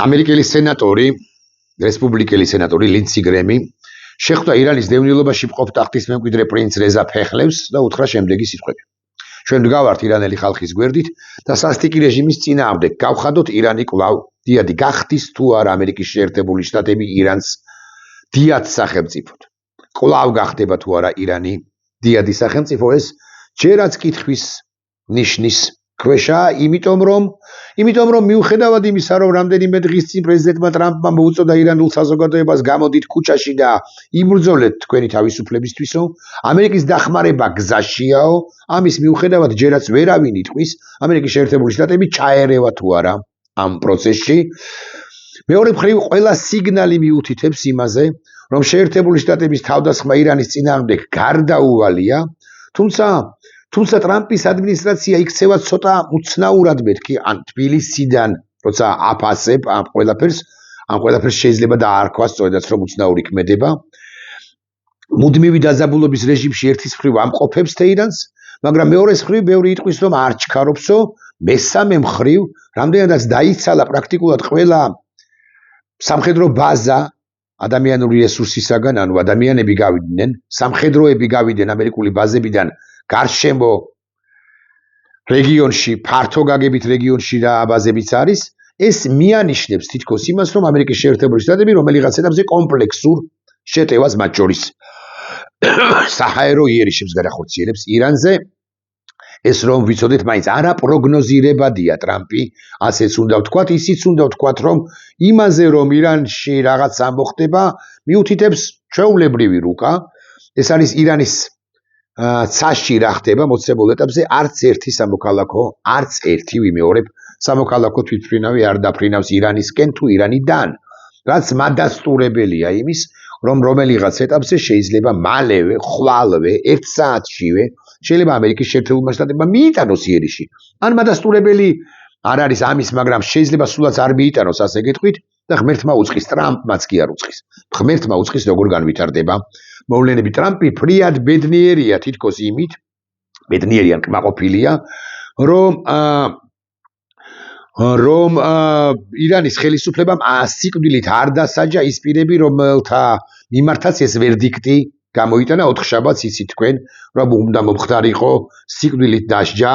ამერიკელი სენატორი, რესპუბლიკელი სენატორი ლინდსი გრემი შეხვდა ირანის დევნილობაში მყოფ ტახტის მემკვიდრე პრინც რეზა ფეხლევს და უთხრა შემდეგი სიტყვები. ჩვენ მდგავართ ირანელი ხალხის გვერდით და სასტიკი რეჟიმის წინააღმდეგ გავხადოთ ირანი კვლავ დიადი გახდის თუ არა ამერიკის შეერთებული შტატები ირანს დიად სახელმწიფოდ. კვლავ გახდება თუ არა ირანი დიადი სახელმწიფო ეს ჯერაც კითხვის ნიშნის ქვეშაა, იმიტომ რომ მიუხედავად იმისა, რომ რამდენიმე დღის წინ პრეზიდენტმა ტრამპმა მოუწოდა ირანულ საზოგადოებას გამოდით ქუჩაში და იბრძოლეთ თქვენი თავისუფლებისთვის, რომ ამერიკის დახმარება გზაშიაო, ამის მიუხედავად ჯერაც ვერავინ იტყვის, ამერიკის შეერთებული შტატები ჩაერევა თუ არა ამ პროცესში. მეორე მხრივ, ყველა სიგნალი მიუთითებს იმაზე, რომ შეერთებული შტატების თავდასხმა ირანის წინააღმდეგ გარდაუვალია, თუმცა ტრამპის ადმინისტრაცია იქცევა ცოტა უცნაურად მეთქი, ან თბილისიდან, როცა აფასებ ამ ყველაფერს შეიძლება დაარქვას სწორედაც რომ უცნაური ქმედება. მუდმივი დაძაბულობის რეჟიმში ერთის მხრივ ამყოფებს თეირანს, მაგრამ მეორეს მხრივ ბევრი იტყვის რომ არ ჩქარობსო, მესამე მხრივ რამდენადაც დაიცალა პრაქტიკულად ყველა სამხედრო ბაზა ადამიანური რესურსისაგან, ანუ ადამიანები გავიდნენ, სამხედროები გავიდნენ ამერიკული ბაზებიდან გარშემო რეგიონში, ფართო გაგებით რეგიონში რა ბაზებიც არის, ეს მიანიშნებს თითქოს იმას, რომ ამერიკის შეერთებული შტატები რომელიღაც ეტაპზე კომპლექსურ შეტევას მათ შორის საჰაერო იერიშებს გადახორციელებს ირანზე. ეს რომ ვიცოდეთ, მაინც არაპროგნოზირებადია ტრამპი, ასეც უნდა ვთქვათ, ისიც უნდა ვთქვათ, რომ იმაზე რომ ირანში რაღაც ამბოხდება, მიუთითებს ჩვეულებრივი რუკა. ეს არის ირანის ცაში რა ხდება მოცემულ ეტაპზე არც ერთი სამოქალაქო, არც ერთი ვიმეორებ, სამოქალაქო თვითმფრინავი არ დაფრინავს ირანისკენ თუ ირანიდან, რაც მადასტურებელია იმის, რომ რომელიღაც ეტაპზე შეიძლება მალევე, ხვალვე, 1 საათშივე შეიძლება ამერიკის შეერთებულმა შტატებმა მიიტანოს იერიში. ან მადასტურებელი არ არის ამის, მაგრამ შეიძლება სულაც არ მიიტანოს, ასე გეტყვით, და ღმერთმა უწყის, ტრამპმაც კი არ უწყის. ღმერთმა უწყის როგორ განვითარდება მოვლენები. ტრამპი ფრიად ბედნიერია თითქოს იმით, ბედნიერი ან კმაყოფილია, რომ ირანის ხელისუფლებამ სიკვდილით არ დასაჯა ის პირები, რომელთა მიმართაც ეს ვერდიქტი გამოიტანა 4 შაბათს, იცით თქვენ, რომ უნდა მომხდარიყო სიკვდილით დასჯა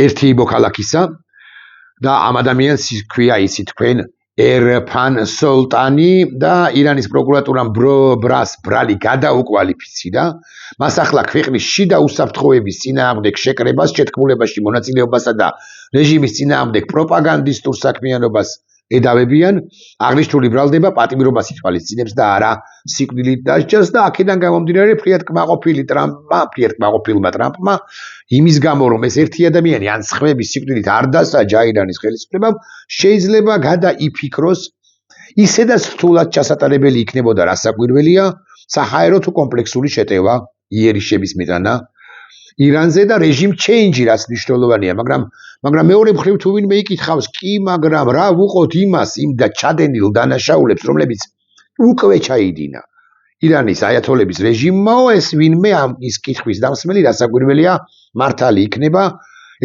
ერთი მოქალაქისა და ამ ადამიანს ქვია, იცით თქვენ, ერფან სოლტანი და ირანის პროკურატურამ ბრას ბრალი გადაუკვალიფიცირა. მას ახლა ქვეყნის შიდა უსაფრთხოების წინააღმდეგ შეკრებას, შეთქმულებაში მონაწილეობასა და რეჟიმის წინააღმდეგ პროპაგანდისტურ საქმიანობას ედავებიან. აღნიშნული ბრალდება პატიმრობას ითვალისწინებს და არა სიკვდილით დასჯას და აქედან გამომდინარე ფრიად კმაყოფილმა ტრამპმა იმის გამო, რომ ეს ერთი ადამიანი ან სხვები სიკვდილით არ დასაჯა ირანის ხელისუფლებამ, შეიძლება გადაიფიქროს ისედაც რთულად ჩასატარებელი იქნებოდა რასაკვირველია საჰაერო თუ კომპლექსური შეტევა იერიშების მიტანა ირანზე და რეჟიმ ჩეინჯი, რაც მნიშვნელოვანია, მაგრამ მეორე მხრივ თუ ვინმე იკითხავს, კი, მაგრამ რა ვუყოთ იმას, იმ და ჩადენილ დანაშაულებს, რომლებიც უკვე ჩაიდინა ირანის აიათოლების რეჟიმმაო, ეს ვინმე ამ ის კითხვის დამსმელი რასაკვირველია მართალი იქნება.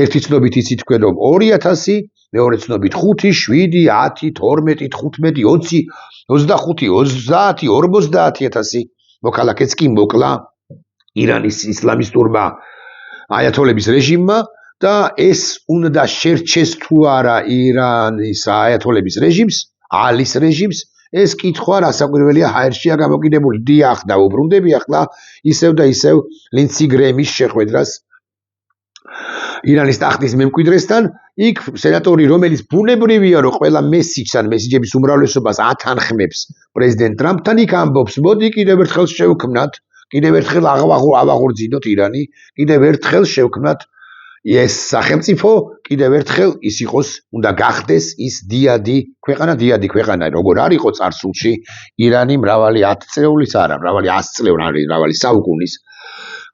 ერთი ცნობით იცით თქვენ, რომ 2000, მეორე ცნობით 5, 7, 10, 12, 15, 20, 25, 30, 50000 მოქალაქეც კი მოკლა ირანის ისლამისტურმა აიათოლების რეჟიმმა და ეს უნდა შერჩეს თუ არა ირანის აიათოლების რეჟიმს, ალის რეჟიმს, ეს კითხვა რასაკვირველია ჰაერშია გამოკიდებული. დიახ, დაუბრუნდები ახლა ისევ და ისევ ლინდსი გრემის შეხვედრას ირანის ტახტის მემკვიდრესთან. იქ სენატორი, რომელიც ბუნებრივია, რომ ყველა მესიჯს ან მესიჯების უმრავლესობას ათანხმებს პრეზიდენტ ტრამპთან, იქ ამბობს, მოდი კიდევ ერთხელ შევქმნათ, კიდევ ერთხელ ავაღურძინოთ ირანი, კიდევ ერთხელ შევქმნათ ეს სახელმწიფო, კიდევ ერთხელ ის იყოს, უნდა გახდეს ის დიადი ქვეყანა, როგორ არ იყო წარსულში ირანი მრავალი 10 წლეულის არა, მრავალი 100 წლეულის, მრავალი საუკუნის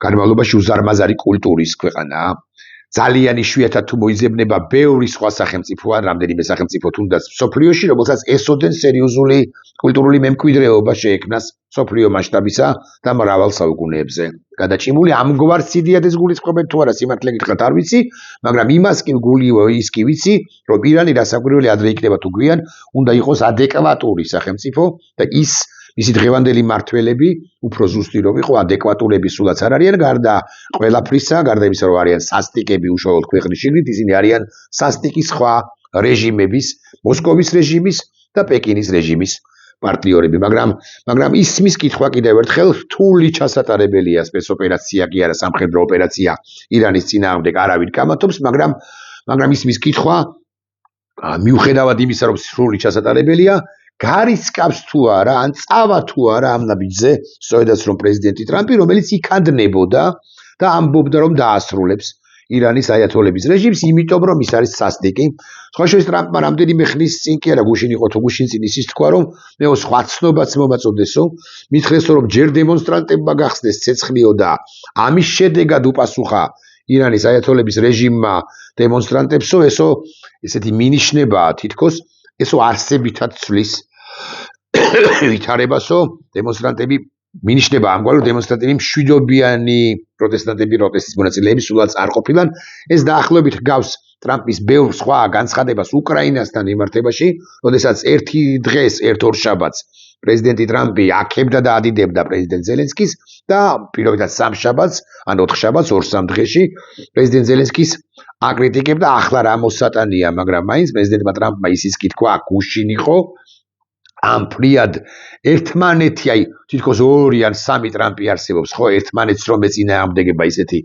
განმავლობაში უზარმაზარი კულტურის ქვეყანაა. ძალიან იშვიათად თუ მოიძებნება ბევრი სხვა სახელმწიფო ან რამდენიმე სახელმწიფო თუნდაც მსოფლიოში, რომელსაც ესოდენ სერიოზული კულტურული მემკვიდრეობა შეექმნას მსოფლიო მასშტაბისა და მრავალ საუკუნეებზე გადაჭიმული. ამგვარ სიდიადეს გულისხმობენ თუ არა, სიმართლე გითხრათ არ ვიცი, მაგრამ იმას კი ის კი ვიცი, რომ ირანი რასაკვირველი ადრე იქნება თუ გვიან, უნდა იყოს ადეკვატური სახელმწიფო და მისი დღევანდელი მმართველები უფრო ზუსტი რომ იყო ადეკვატურები სულაც არ არიან, გარდა ყველაფრისა, გარდა იმისა რომ არიან სასტიკები უშუალოდ ქვეყნის შიგნით, ისინი არიან სასტიკი სხვა რეჟიმების, მოსკოვის რეჟიმის და პეკინის რეჟიმის პარტნიორები, მაგრამ ისმის კითხვა კიდევ ერთხელ რთული ჩასატარებელია სპეცოპერაცია კი არა სამხედრო ოპერაცია ირანის წინააღმდეგ არავინ გამათობს, მაგრამ ისმის კითხვა მიუხედავად იმისა რომ სრული ჩასატარებელია გარისკავს თუ არა, ან წავა თუ არა ამ ნაბიჯზე, სწორედაც რომ პრეზიდენტი ტრამპი, რომელიც იქანდებოდა და ამბობდა რომ დაასრულებს ირანის აიათოლების რეჟიმს, იმიტომ რომ ის არის სასტიკი. სხვა შორის ტრამპმა რამდენიმე ხნის წინ კი არა გუშინ იყო თუ გუშინ წინ ისიც თქვა რომ მეო სხვა ცნობაც მომაწოდესო, მითხრესო რომ ჯერ დემონსტრანტებმა გახსნეს ცეცხლიო და ამის შედეგად უპასუხა ირანის აიათოლების რეჟიმმა დემონსტრანტებსო, ესო ესეთი მინიშნებაა თითქოს ესო არსებითად ცვლის ვითარებასო დემონსტრანტები მინიშნება ამგვარ დემონსტრანტები მშვიდობიანი პროტესტანტები პროტესტის მონაწილეები სულაც არ ყოფილან. ეს დაახლოებით ჰგავს ტრამპის ბევრ სხვა განცხადებას უკრაინასთან მიმართებაში, როდესაც ერთი დღეს ერთ ორშაბათს პრეზიდენტი ტრამპი აქებდა და ადიდებდა პრეზიდენტ ზელენსკის და პირობითად სამშაბათს ან ოთხშაბათს ორ-სამ დღეში პრეზიდენტ ზელენსკის აკრიტიკებდა. ახლა რა მოსატანია, მაგრამ მაინც პრეზიდენტმა ტრამპმა ისიც კი თქვა გუშინ იყო ამ ფრიად ერთმანეთი, აი თითქოს ორი ან სამი ტრამპი არსებობს, ხო, ერთმანეთს რომ ეწინააღმდეგება ისეთი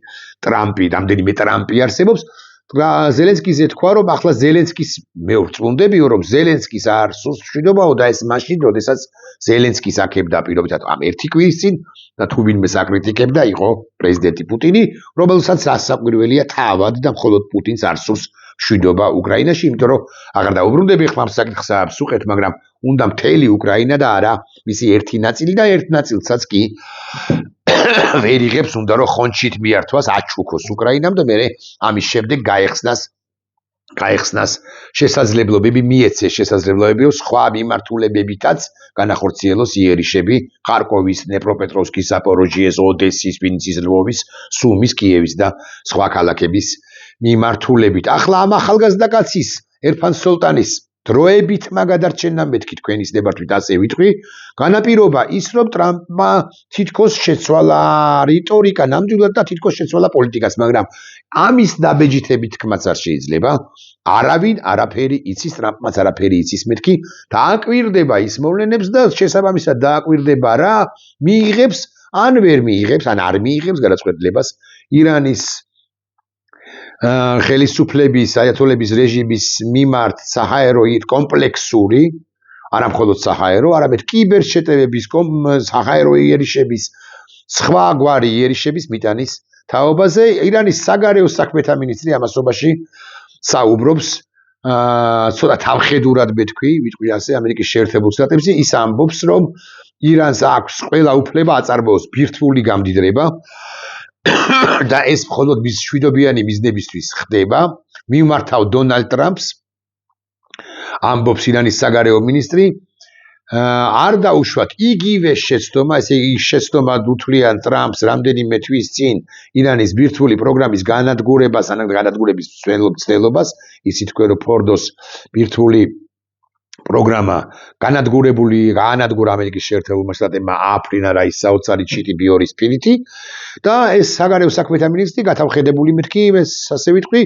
ტრამპი, რამდენიმე ტრამპი არსებობს. ზელენსკიზე თქვა რომ ახლა ზელენსკის მე ვწუნდებიო რომ ზელენსკის არ სურს მშვიდობაო და ეს მაშინ როდესაც ზელენსკის აქებდა პირობითად ამ ერთი კვირის წინ და თუ ვინმე საკრიტიკებდა იყო პრეზიდენტი პუტინი, რომელსაც რასაკვირველია თავად და მხოლოდ პუტინს არ სურს მშვიდობა უკრაინაში, იმიტომ რომ აღარ დაუბრუნდები ხმა საკითხს აბსუყეთ, მაგრამ უნდა მთელი უკრაინა და არა მისი ერთი ნაწილი და ერთ ნაწილსაც კი ვერ იღებს, უნდა რომ ხონჩით მიართვას, აჩუქოს უკრაინამ და მე ამის შემდეგ გაეხსნას შესაძლებლობები, მიეცეს შესაძლებლობები სხვა მიმართულებებითაც განახორციელოს იერიშები ხარკოვის, დნეპროპეტროვსკის, ზაპოროჟიეს, ოდესის, ვინიცის, ლვოვის, სუმის, კიევის და სხვა ქალაქების მიმართულებით. ახლა ამ ახალგაზრდა კაცის ერფან სოლტანის დროებით მაგადარჩენა მეთქი თქვენის დებართვით ასე ვიტყვი, განაპირობა ის რომ ტრამპმა თითქოს შეცვალა რიტორიკა ნამდვილად და თითქოს შეცვალა პოლიტიკას, მაგრამ ამის დაბეჯითებით თქმაც არ შეიძლება. არავინ არაფერი იცის, ტრამპმაც არაფერი იცის მეთქი, დააკვირდება ის მოვლენებს და შესაბამისად დააკვირდება რა მიიღებს ან ვერ მიიღებს, ან არ მიიღებს გადაწყვეტილებას ირანის ხელისუფლების აიათოლების რეჟიმის მიმართ საჰაერო კომპლექსური, არა მხოლოდ საჰაერო, არამედ კიბერშეტევების საჰაერო იერიშების, სხვა გვარი იერიშების მიტანის თაობაზე. ირანის საგარეო საქმეთა მინისტრი ამასობაში საუბრობს ცოტა თავხედურად მეთქვი, ვიტყვი ასე ამერიკის შეერთებულ შტატებში, ის ამბობს რომ ირანს აქვს ყველა უფლება აწარმოოს ბირთვული გამდიდრება და ეს მხოლოდ მის მშვიდობიანი მიზნებისთვის ხდება. მიმართავ დონალდ ტრამპს ამბობს ირანის საგარეო მინისტრი, არ დაუშვათ იგივე შეცდომა, ესე იგი შეცდომა უთვლიან ტრამპს რამდენიმე თვის წინ ირანის ბირთვული პროგრამის განადგურებას, ან განადგურების ცდილობას, იცით თქვენ რომ ფორდოს ბირთვული პროგრამა გაანადგურა ამერიკის შეერთებულმა შტატებმა ააფრინა რა ის საოცარი ჩიტი ბიორის პირითი და ეს საგარეო საქმეთა მინისტრი გათავხედებული მეთქი, ეს ასე ვიტყვი,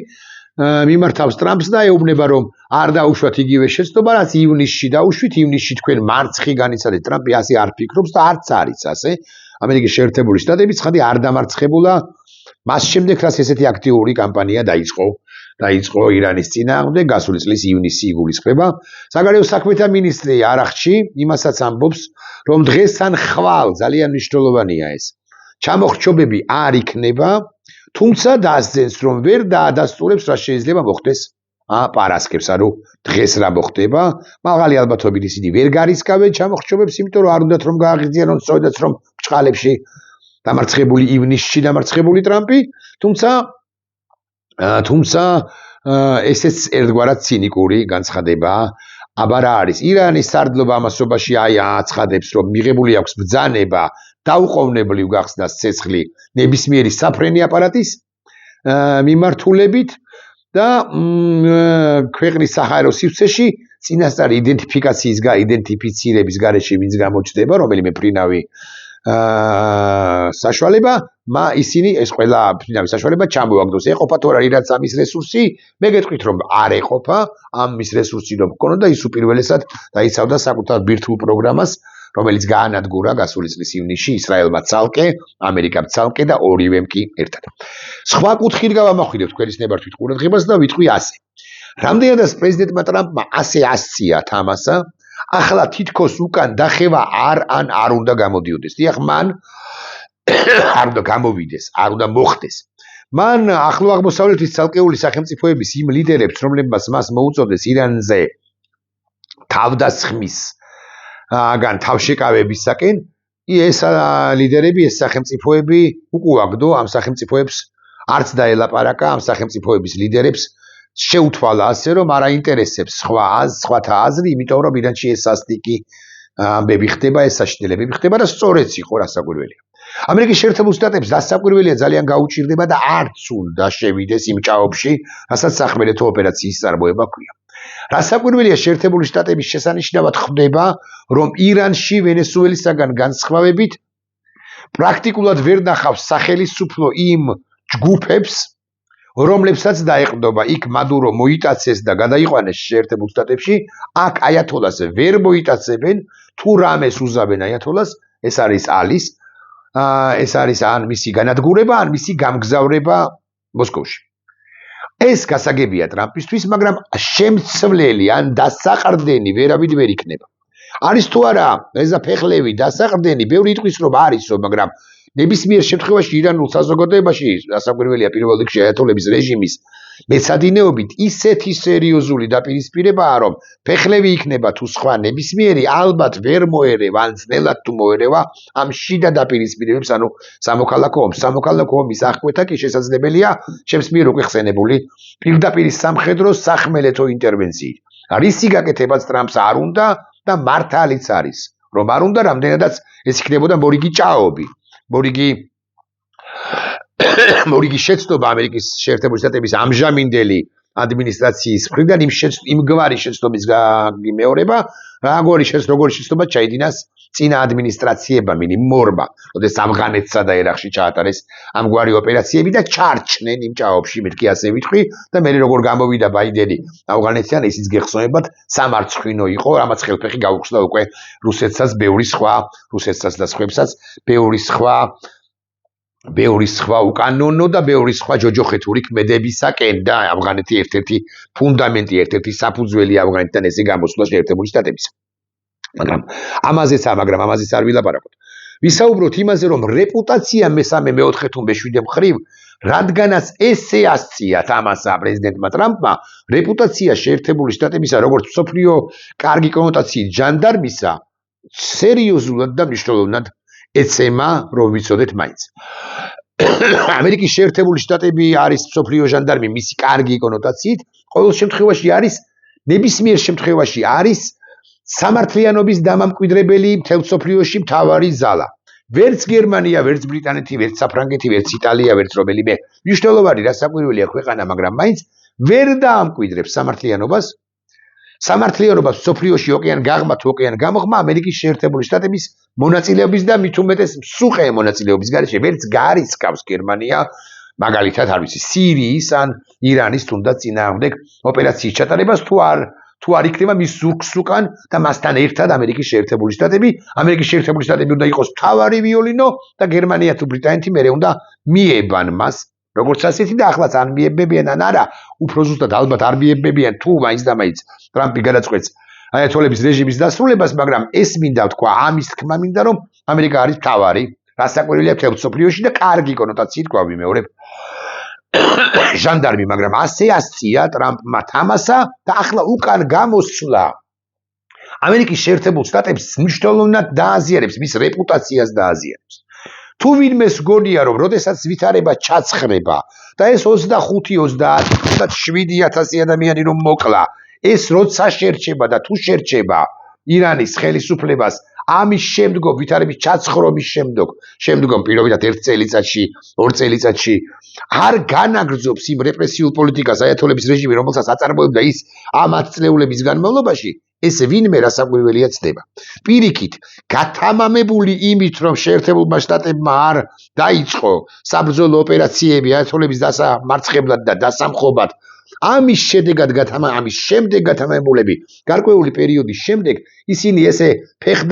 მიმართავს ტრამპს და ეუბნება რომ არ დაუშვათ იგივე შეცდომა, რაც ივნისში დაუშვით, ივნისში თქვენ მარცხი განიცადეთ. ტრამპი ასე არ ფიქრობს და არც არის ასე. ამერიკის შეერთებული შტატები ცხადი არ დამარცხებულა მას შემდეგ, რაც ესეთი აქტიური კამპანია დაიწყო ირანის წინააღმდეგ, გასული წლის ივნისი იგულისხმება. საგარეო საქმეთა მინისტრი არახში იმასაც ამბობს, რომ დღეს ან ხვალ ძალიან მნიშვნელოვანია ეს. ჩამოხრჩობები არ იქნება, თუმცა დასძენს რომ ვერ დაადასტურებს რა შეიძლება მოხდეს პარასკევს, ანუ დღეს რა მოხდება. მაღალი ალბათობით ისინი ვერ გარისკავენ ჩამოხრჩობებს, იმიტომ რომ არ უნდათ რომ გააღიზიანონ სწორედაც რომ ბჭყალებში ივნისში დამარცხებული ტრამპი, თუმცა თუმცა ესეც ერთგვარად ცინიკური განცხადებაა. აბა რა არის? ირანის სარდლობა ამასობაში აცხადებს, რომ მიღებული აქვს ბრძანება დაუყოვნებლივ გახსნას ცეცხლი ნებისმიერი საფრენი აპარატის მიმართულებით და ქვეყნის საჰაერო სივრცეში წინასწარ იდენტიფიცირების გარეშე ვინც გამოჩნდება, რომელიმე ფრინავი საშუალება, ისინი ეს ყველა ფრინავის საშუალება ჩამოაგდოს. ეყოფა თუ არა ირანს ამის რესურსი, მე გეტყვით რომ არ ეყოფა ამის რესურსი რომ ჰქონოდა, ის უპირველესად დაიცავდა საკუთარ ბირთვულ პროგრამას, რომელიც გაანადგურა გასული წლის ივნისში ისრაელმა ცალკე, ამერიკამ ცალკე და ორივემ კი ერთად. სხვა კუთხით გავამახვილებთ თქვენის ნებართვით ყურადღებას და ვიტყვი ასე. რამდენადაც პრეზიდენტმა ტრამპმა ასე ასწია თამასა, ახლა თითქოს უკან დახევა არ უნდა გამოდიოდეს. დიახ, მან არ უნდა გამოვიდეს, არ უნდა მოხდეს. მან ახლო აღმოსავლეთის ცალკეული სახელმწიფოების იმ ლიდერებს, რომლებმაც მას მოუწოდეს ირანზე თავდასხმისგან თავშეკავებისაკენ, ეს ლიდერები, ეს სახელმწიფოები უკუაგდო ამ სახელმწიფოებს არც დაელაპარაკა ამ სახელმწიფოების ლიდერებს შეუთვალა ასე რომ არ აინტერესებს სხვათა აზრი, იმიტომ რომ ირანში ეს სასტიკი ამბები ხდება, ეს საშინელებები ხდება და სწორეც იყო რასაკვირველია. ამერიკის შეერთებულ შტატებს დასაკვირველია ძალიან გაუჭირდება და არც უნდა შევიდეს იმ ჭაობში, რასაც სახმელეთო ოპერაციის წარმოება ჰქვია. რასაკვირველია შეერთებული შტატების შესანიშნავად ხვდება, რომ ირანში ვენესუელისაგან განსხვავებით პრაქტიკულად ვერ ნახავს სახელისუფლო იმ ჯგუფებს, რომლებსაც დაეყრდნობა იქ მადურო მოიტაცეს და გადაიყვანეს შეერთებულ შტატებში, აქ აიათოლას ვერ მოიტაცებენ, თუ რამეს უზავენ აიათოლას, ეს არის ან მისი განადგურება, ან მისი გამგზავრება მოსკოვში. ეს გასაგებია ტრამპისთვის, მაგრამ შემცვლელი ან დასაყრდენი ვერავინ ვერ იქნება. არის თუ არა ეზა ფეხლევი დასაყრდენი, ბევრი იტყვის რომ არისო, მაგრამ ნებისმიერ შემთხვევაში ირანულ საზოგადოებაში რასაკვირველია პირველ რიგში აიათოლების რეჟიმის მეცადინეობით ისეთი სერიოზული დაპირისპირებაა, რომ ფეხლევი იქნება თუ სხვა ნებისმიერი, ალბათ ვერ მოერევა, ან ძნელად თუ მოერევა ამ შიდა დაპირისპირებებს, ანუ სამოქალაქო ომის აღკვეთა კი შესაძლებელია ჩემს მიერ უკვე ხსენებული პირდაპირ სამხედრო სახმელეთო ინტერვენციით. რისი გაკეთებაც ტრამპს არ უნდა და მართალიც არის, რომ არ უნდა, რამდენადაც ეს იქნებოდა მორიგი ჭაობი. მორიგი შეცდომა ამერიკის შეერთებული შტატების ამჟამინდელი ადმინისტრაციის მხრიდან იმგვარი შეცდომის გამეორება, როგორი შეცდომა ჩაიდინას წინა ადმინისტრაციებმა, მორმა, როდეს ავღანეთსა და ერაყში ჩაატარეს ამგვარი ოპერაციები და ჩარჩნენ იმ ჭაობში, მეთქი ასე ვიტყვი და მე როგორ გამოვიდა ბაიდენი ავღანეთიდან, ისიც გეხსოვებათ, სამარცხვინო იყო, რამაც ხელფეხი გაუხსნა უკვე რუსეთსაც და სხვებსაც, ბევრი სხვა უკანონო და ბევრი სხვა ჯოჯოხეთური ქმედებისაკენ და ავღანეთი ერთ-ერთი ფუნდამენტი, ერთ-ერთი საფუძველი ავღანეთთან ესე გამოსვლა შეერთებული შტატების. მაგრამ ამაზეც არ ვილაპარაკოთ. ვისაუბროთ იმაზე, რომ რეპუტაცია მესამე, მეოთხე თუ მეშვიდე მხრივ, რადგანაც ესე ასწია თამასა პრეზიდენტმა ტრამპმა, რეპუტაცია შეერთებული შტატებისა, როგორც მსოფლიო კარგი კონოტაციით ჟანდარმისა, სერიოზულად და მნიშვნელოვნად ეცემა, რომ ვიცოდეთ მაინც. ამერიკის შეერთებული შტატები არის მსოფლიო ჟანდარმი მისი კარგი კონოტაციით, ყოველ შემთხვევაში არის, ნებისმიერ შემთხვევაში არის სამართლიანობის დამამკვიდრებელი მთელ მსოფლიოში მთავარი ზალა. ვერც გერმანია, ვერც ბრიტანეთი, ვერც საფრანგეთი, ვერც იტალია, ვერც რომელიმე მნიშვნელოვანი რასაკვირველია ქვეყანა, მაგრამ მაინც ვერ დაამკვიდრებს სამართლიანობას. სამართლიანობას მსოფლიოში ოკეან გაღმა თუ ოკეან გამოხმა ამერიკის შეერთებული შტატების მონაწილეობის და მით უმეტეს მსუყე მონაწილეობის გარეშე ვერც გარისკავს გერმანია, მაგალითად არ ვიცი, სირიის ან ირანის თუნდაც წინააღმდეგ ოპერაციის ჩატარებას თუ არ იქნება მის ზურგს უკან და მასთან ერთად ამერიკის შეერთებული შტატები უნდა იყოს მთავარი ვიოლინო და გერმანია თუ ბრიტანეთი მერე უნდა მიებან მას, როგორც ასეთი და ახლაც ან მიებებიან ან არა, უფრო ზუსტად ალბათ არ მიებებიან თუ მაინც და მაინც ტრამპი გადაწყვეტს აიათოლების რეჟიმის დასრულებას, მაგრამ ეს მინდა თქვა, ამის თქმა მინდა, რომ ამერიკა არის მთავარი, რასაკვირველია მთელ მსოფლიოში და კარგი კონოტაციით გვავიმეორებ ჟანდარმი, მაგრამ ასე ასწია ტრამპმა თამასა და ახლა უკან გამოსვლა ამერიკის შეერთებულ შტატებს მნიშვნელოვნად დააზიანებს, მის რეპუტაციას დააზიანებს. თუ ვინმეს გონია რომ როდესაც ვითარება ჩაცხრება და ეს 25-30-37 ადამიანი რომ მოკლა ეს როცა შერჩება და თუ შერჩება ირანის ხელისუფლებას ამის შემდგომ ვითარების ჩაცხრობის შემდგომ პირობითად 1 წელიწადში 2 წელიწადში არ განაგრძობს იმ რეპრესიულ პოლიტიკას აიათოლების რეჟიმი რომელსაც აწარმოებდა ის ამ 10 წლეულების განმავლობაში ეს ვინმე რასაკვირველია ცდება. Პირიქით, გათამამებული იმით, რომ შეერთებულმა შტატებმა არ დაიწყო საბრძოლო ოპერაციები აიათოლების დასამარცხებლად და დასამხობად, ამის შემდეგ გათამამებულები გარკვეული პერიოდის შემდეგ ისინი ესე ფეხ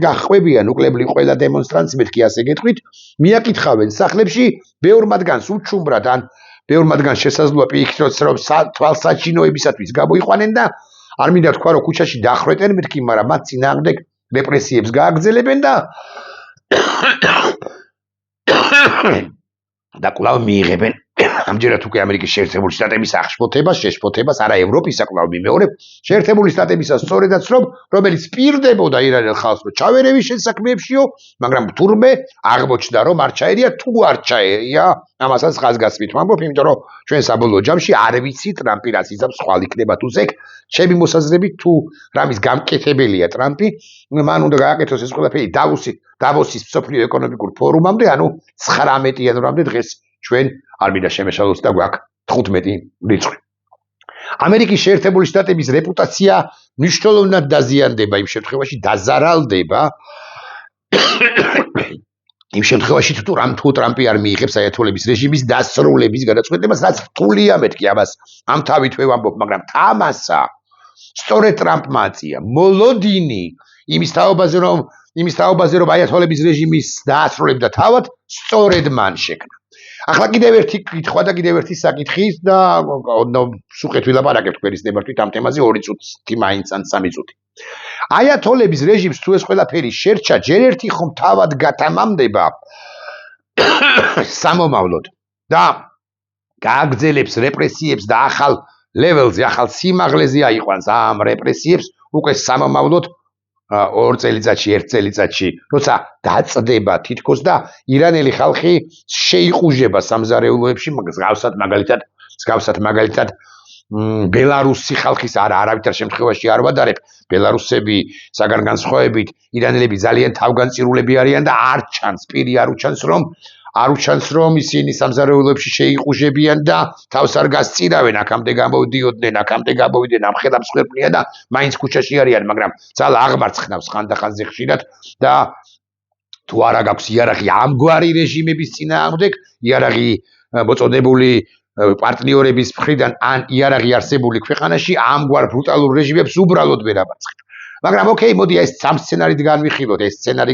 გახვევიან უკლებლი ყველა დემონსტრანტს მეთქი ასე გეტყვით, მიაკითხავენ სახლებში ბევრ მათგანს უჩუმრად ან ბევრ მათგანს შესაძლოა პირიქით რომ თვალსაჩინოებისათვის გამოიყვანენ და არ მინდა თქვა რომ ქუჩაში დახრეტენ მეთქი, მაგრამ მათ წინააღმდეგ რეპრესიებს გააგრძელებენ და კვლავ მიიღებენ ამჯერად უკვე ამერიკის შეერთებული შტატების შეშფოთებას, არა ევროპისა კვლავ მიმეორებ, შეერთებული შტატებისა სწორედაც რომელიც პირდებოდა ირანელ ხალხს რომ ჩავერევის შესაქმეებშიო, მაგრამ თურმე აღმოჩნდა რომ არ ჩაერია, თუ არ ჩაერია, ამასაც ხაზგასმით ვამბობ, იმიტომ რომ ჩვენ საბოლოო ჯამში არ ვიცი ტრამპი რაც იზამს ხვალ იქნება თუ ზეგ, ჩემი მოსაზრებით თუ რამის გამკეთებელია ტრამპი, მან უნდა გააკეთოს ეს ყველაფერი დავოსის მსოფლიო ეკონომიკურ ფორუმამდე, ანუ 19 იანვრამდე დღეს ჩვენ არ მინდა შემეშალოს და გვაქვს 15 რიცხვი. ამერიკის შეერთებული შტატების რეპუტაცია მნიშვნელოვნად დაზიანდება იმ შემთხვევაში, დაზარალდება იმ შემთხვევაში თუ ტრამპი არ მიიღებს აიათოლების რეჟიმის დასრულების გადაწყვეტებას, რაც რთულია მეთქი ამას ამ თავითვე ვამბობ, მაგრამ თამასა სწორედ ტრამპმა აწია მოლოდინი იმის თაობაზე რომ აიათოლების რეჟიმის დაასრულებდა თავად სწორედ მან შექმნა. ახლა კიდევ ერთი კითხვა და კიდევ ერთი საკითხი და სუხეთ ვილაპარაკებთ ქვეყნის ნებართვით ამ თემაზე 2 წუთი მაინც ან 3 წუთი. აიათოლების რეჟიმს თუ ეს ყველაფერი შერჩა, ჯერ ერთი ხომ თავად გათამამდება სამომავლოდ და გააგრძელებს რეპრესიებს და ახალ ლეველზე, ახალ სიმაღლეზე აიყვანს ამ რეპრესიებს უკვე სამომავლოდ 2 წელიწადში, 1 წელიწადში, როცა დაწდება თითქოს და ირანელი ხალხი შეიყუჟება სამზარეულოებში, მსგავსად მაგალითად ბელარუსი ხალხის არავითარ შემთხვევაში არ ვადარებ, ბელარუსები საგან განსხვავებით ირანელები ძალიან თავგანწირულები არიან და არ უჩანს რომ ისინი სამზარეულოებში შეიყუჟებიან და თავს არ გასწირავენ, აქამდე გამოდიოდნენ, აქამდე გამოვიდნენ, ამხედამსხვერპლია და მაინც ქუჩაში არიან, მაგრამ ძალა აღმარცხნავს ხანდახანზე ხშირად და თუ არა გაქვს იარაღი ამგვარი რეჟიმების წინააღმდეგ, იარაღი მოწოდებული პარტნიორების მხრიდან ან იარაღი არსებული ქვეყანაში ამგვარ ბრუტალურ რეჟიმებს უბრალოდ ვერ აბაწყებთ. მაგრამ ოკეი, მოდი ეს სამ სცენარით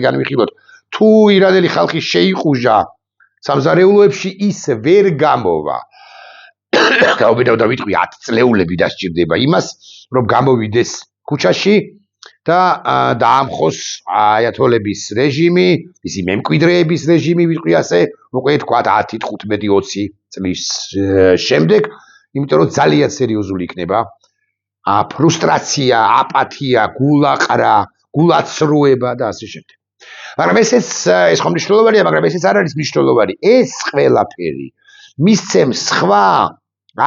განვიხილოთ. თუ ირანელი ხალხი შეიყუჟა სამზარეულოებში ის ვერ გამოვა. გაუბედავ და ვიტყვი 10 წლეულები დასჭირდება იმას, რომ გამოვიდეს ქუჩაში და დაამხოს აიათოლების რეჟიმი, ისი მემკვიდრეების რეჟიმი, ვიტყვი ასე, უკვე თქვა 10, 15, 20 წლის შემდეგ, იმიტომ რომ ძალიან სერიოზული იქნება ფრუსტრაცია, აპათია, გულაყრა, გულაცრუება და ასე შემდეგ. მაგრამ ეს ხომ მნიშვნელოვანია, მაგრამ ესეც არ არის მნიშვნელოვანი. ეს ყველაფერი მისცემს სხვა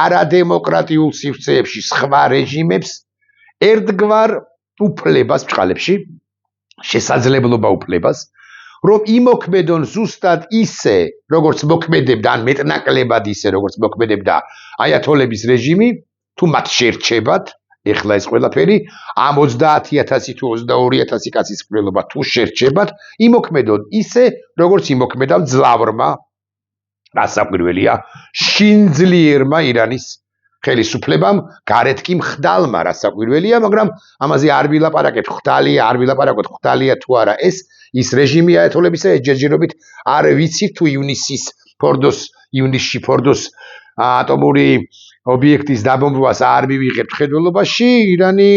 არადემოკრატიულ სივრცეებში სხვა რეჟიმებს ერთგვარ უფლებას ბჭყალებში, შესაძლებლობა უფლებას, რომ იმოქმედონ ზუსტად ისე, როგორც მოქმედებდა, ან მეტნაკლებად ისე, როგორც მოქმედებდა აიათოლების რეჟიმი, თუ მათ შერჩებათ, ეხლა ეს ყველაფერი ამ 30,000 თუ 22,000 კაცის მკვლელობა თუ შერჩებათ, იმოქმედონ ისე, როგორც იმოქმედა მძლავრმა, რასაკვირველია, შინძლიერმა ირანის ხელისუფლებამ, გარეთ კი მხდალმა, რასაკვირველია, მაგრამ ამაზე არ ვილაპარაკებთ, ხვდალია თუ არა ეს ის რეჟიმი აიათოლებისა, ეს ჯერჯერობით არ ვიცი თუ ივნისში ფორდოს ატომური ობიექტის დაბომბვას არ მივიღებთ ხედველობაში, ირანი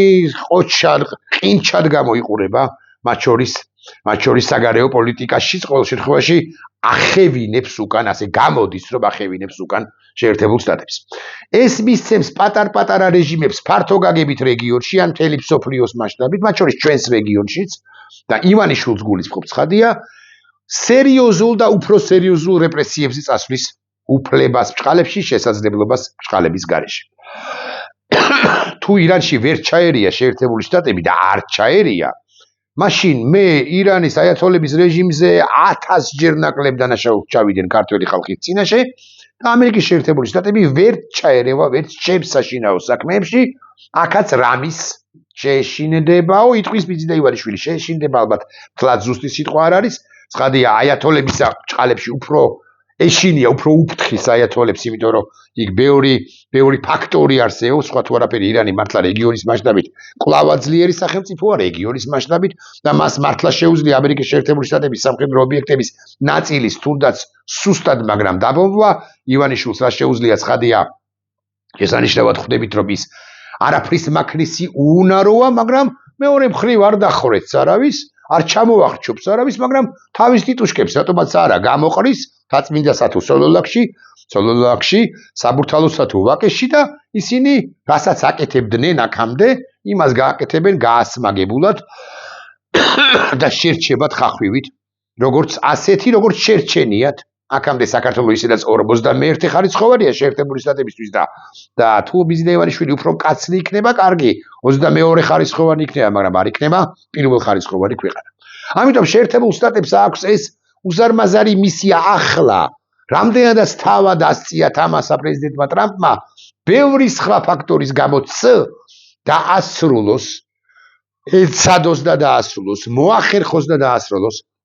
ყინჩად გამოიყურება, მათ შორის საგარეო პოლიტიკაში, ყოველ შემთხვევაში ახევინებს უკან, ასე გამოდის, რომ ახევინებს უკან შეერთებულ შტატებს. ეს მისცემს პატარ-პატარა რეჟიმებს ფართო გაგებით რეგიონში, ან მთელი მსოფლიოს მასშტაბით, მათ შორის ჩვენს რეგიონშიც და ივანიშვილს გულისხმობ ცხადია, სერიოზულ და უფრო სერიოზულ რეპრესიებზე წასვლის უფლებას ბჭყალებში, შესაძლებლობას ბჭყალების გარეშე. თუ ირანში ვერ ჩაერია შეერთებული შტატები და არ ჩაერია, მაშინ მე ირანის აიათოლების რეჟიმზე 1000 ჯერ ნაკლებ დანაშაულს ჩავიდნენ ქართველი ხალხის წინაშე და ამერიკის შეერთებული შტატები ვერ ჩაერევა ვერც ჩემს საშინაო საქმეებში, აქაც რამის შეეშინდებაო, იტყვის ბიძი და ივანიშვილი შეეშინდება, ალბათ თლად ზუსტი სიტყვა არ არის, ცხადია აიათოლების ბჭყალებში უფრო ეშინია, უფრო უფრთხის აიათოლებს, იმიტომ რომ იქ ბევრი ფაქტორი არსებობს, სხვა თუ არაფერი ირანი მართლა რეგიონის მასშტაბით კვლავ ძლიერი სახელმწიფოა რეგიონის მასშტაბით და მას მართლა შეუძლია ამერიკის შეერთებული შტატების სამხედრო ობიექტების ნაწილის თუნდაც სუსტად, მაგრამ დაბომბვა, ივანიშვილს რა შეუძლია ცხადია, შესანიშნავად ხვდებით, რომ ის არაფრის მაქნისი უუნაროა, მაგრამ მეორე მხრივ არ დახვრეტს არავის, არ ჩამოახჩობს არავის, მაგრამ თავის ტიტუშკებს რატომაც არა გამოყრის თაწმინდასა თუ სოლოლაკში, საბურთალოსა თუ ვაკეში და ისინი რასაც აკეთებდნენ აქამდე, იმას გააკეთებენ გაასმაგებულად და შერჩებათ ხახვივით, როგორც ასეთი, როგორც შერჩენიათ. აქამდე საქართველოს ისედაც 51 ხარისხოვანია შეერთებული შტატებისთვის და თუ ბიძი და ივანიშვილი უფრო მკაცრი იქნება, კარგი, 22 ხარისხოვანი იქნება, მაგრამ არ იქნება პირველ ხარისხოვანი ქვეყანა. ამიტომ შეერთებულ შტატებს აქვს ეს უზარმაზარი მისია ახლა, რამდენადაც თავად ასწია თამასა პრეზიდენტმა ტრამპმა, ბევრი სხვა ფაქტორის გამო დაასრულოს, ეცადოს და დაასრულოს, მოახერხოს და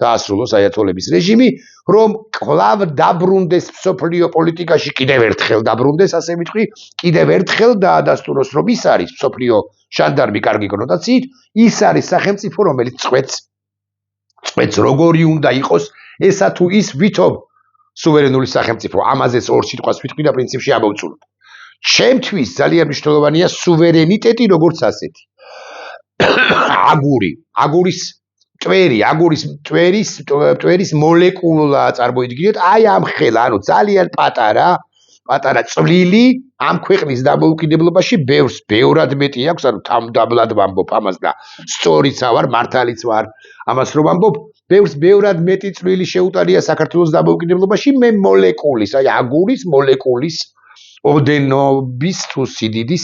დაასრულოს აიათოლების რეჟიმი, რომ კვლავ დაბრუნდეს მსოფლიო პოლიტიკაში, კიდევ ერთხელ დაბრუნდეს, ასე ვიტყვი, კიდევ ერთხელ დაადასტუროს, რომ ის არის მსოფლიო ჟანდარმი კარგი კონოტაციით, ის არის სახელმწიფო, რომელიც წვეთს როგორი უნდა იყოს, ესა თუ ის ვითომ სუვერენული სახელმწიფო, ამაზეც ორ სიტყვას ვიტყვი და პრინციპში ამოვწურებ. ჩემთვის ძალიან მნიშვნელოვანია სუვერენიტეტი როგორც ასეთი. აგურის მტვერის მოლეკულა წარმოიდგინეთ, აი ამ ხელა, ანუ ძალიან პატარა წვლილი ამ ქვეყნის დამოუკიდებლობაში ბევრად მეტი აქვს, ანუ თამდაბლად ვამბობ ამას და სწორიც ვარ, მართალიც ვარ, ამას რომ ვამბობ, ბევრად მეტი წვლილი შეუტანია საქართველოს დამოუკიდებლობაში, მე მოლეკულის, აი აგურის მოლეკულის ოდენობის თუ სიდიდის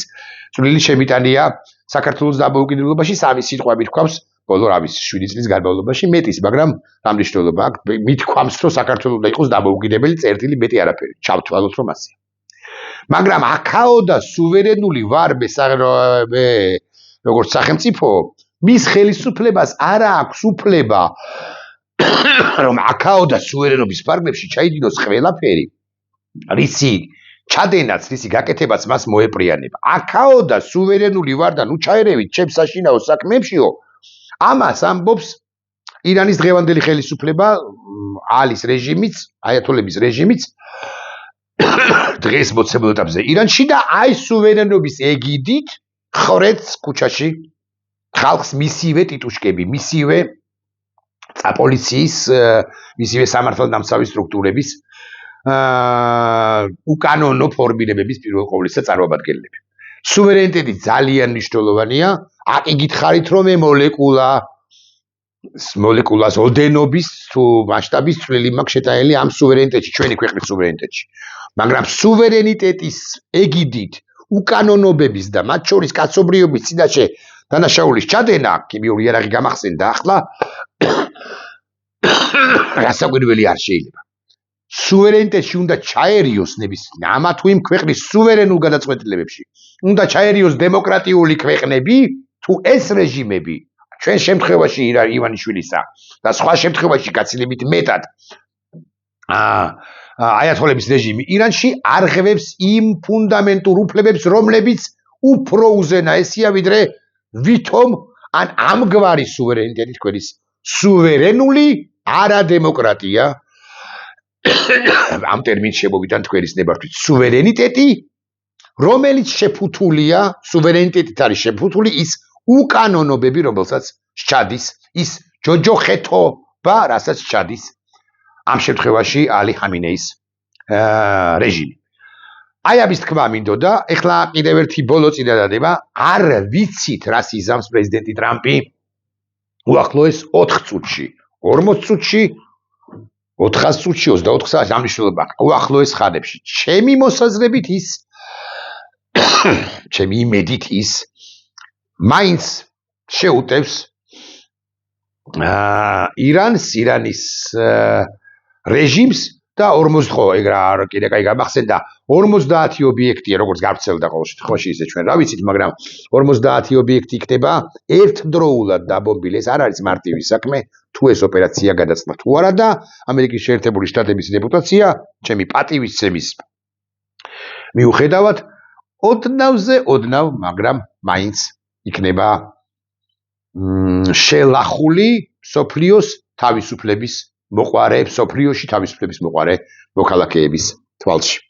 წვლილი შემიტანია საქართველოს დამოუკიდებლობაში, სამი სიტყვები თქვავს, ბოლო 7 წლის განმავლობაში მეტის, მაგრამ რა მნიშვნელობა აქვს? მithქვამს, რომ საქართველოს უნდა იყოს დამოუკიდებელი, წერტილი მეტი არაფერი. ჩავთვალოთ, რომ ასე. მაგრამ აქაო და სუვერენული ვარ მე როგორც სახელმწიფო, მის ხელისუფლებას არ აქვს უფლება, რომ აქაო და სუვერენობის ფარგლებში ჩაიდინოს ყველაფერი, რისი ჩადენაც, რისი გაკეთებაც მას მოეპრიანება. აქაო და სუვერენული ვარ და ნუ ჩაერევით ჩემს საშინაო საქმეებშიო, ამას ამბობს ირანის დღევანდელი ხელისუფლება, ალის რეჟიმიც, აიათოლების რეჟიმიც დღეს მოცემულ ეტაპზე ირანში და აი სუვერენობის ეგიდით ხრეთს ქუჩაში ხალხს მისივე ტიტუშკები, მისივე პოლიციის, მისივე სამართალდამცავი სტრუქტურების უკანონო ფორმირებების პირველ ყოვლისა წარმომადგენლები. სუვერენიტეტი ძალიან მნიშვნელოვანია, აკი გითხარით რომ მოლეკულას ოდენობის თუ მასშტაბის წვლილი მაქვს შეტანილი ამ სუვერენიტეტში, ჩვენი ქვეყნის სუვერენიტეტში. მაგრამ სუვერენიტეტის ეგიდით უკანონობების და მათ შორის კაცობრიობის წინაშე დანაშაულის ჩადენა, ქიმიური იარაღი გამახსენდა ახლა, გასაკვირველი არ შეიძლება. სუვერენიტეტში უნდა ჩაერიოს ნებისმიერ ამა თუ იმ ქვეყნის სუვერენულ გადაწყვეტილებებში. უნდა ჩაერიოს დემოკრატიული ქვეყნები თუ ეს რეჟიმები, ჩვენ შემთხვევაში ივანიშვილისა და სხვა შემთხვევაში გაცილებით მეტად აიათოლების რეჟიმი ირანში არღვევს იმ ფუნდამენტურ უფლებებს, რომლებიც უფრო უზენაესია ვიდრე ვითომ ან ამგვარი სუვერენიტეტი თქვენის სუვერენული არადემოკრატია ამ ტერმინს შემოვიდნენ თქვენის ნებართვით სუვერენიტეტი, რომელიც შეფუთულია, სუვერენიტეტით არის შეფუთული ის უკანონობები, რომელსაც სჩადის ის ჯოჯოხეთობა, რასაც სჩადის ამ შემთხვევაში ალი ხამინეის რეჟიმი. აი ამის თქმა მინდოდა, ეხლა კიდევ ერთი ბოლო წინადადება, არ ვიცით რას იზამს პრეზიდენტი ტრამპი უახლოეს 4 წუთში, 40 წუთში 400 წუთში 24 საათი ამ მნიშვნელობა უახლოეს ხანებში. ჩემი მოსაზრებით ის ჩემი იმედით ის მაინც შეუტევს ირანის რეჟიმს და 40 ხო ეგ რა კიდე კაი გამახსენდა 50 ობიექტია როგორც გავრცელდა ყოველ შემთხვევაში ისე ჩვენ რა ვიცით მაგრამ 50 ობიექტი იქნება ერთდროულად დაბომბილი ეს არ არის მარტივი საქმე თუ ეს ოპერაცია გადაწყდა თუ არა და ამერიკის შეერთებული შტატების რეპუტაცია ჩემი პატივისცემის მიუხედავად ოდნავზე ოდნავ მაგრამ მაინც იქნება შელახული სოფლიოს თავისუფლების მოყვარე სოფლიოში თავისუფლების მოყვარე მოქალაქეების თვალში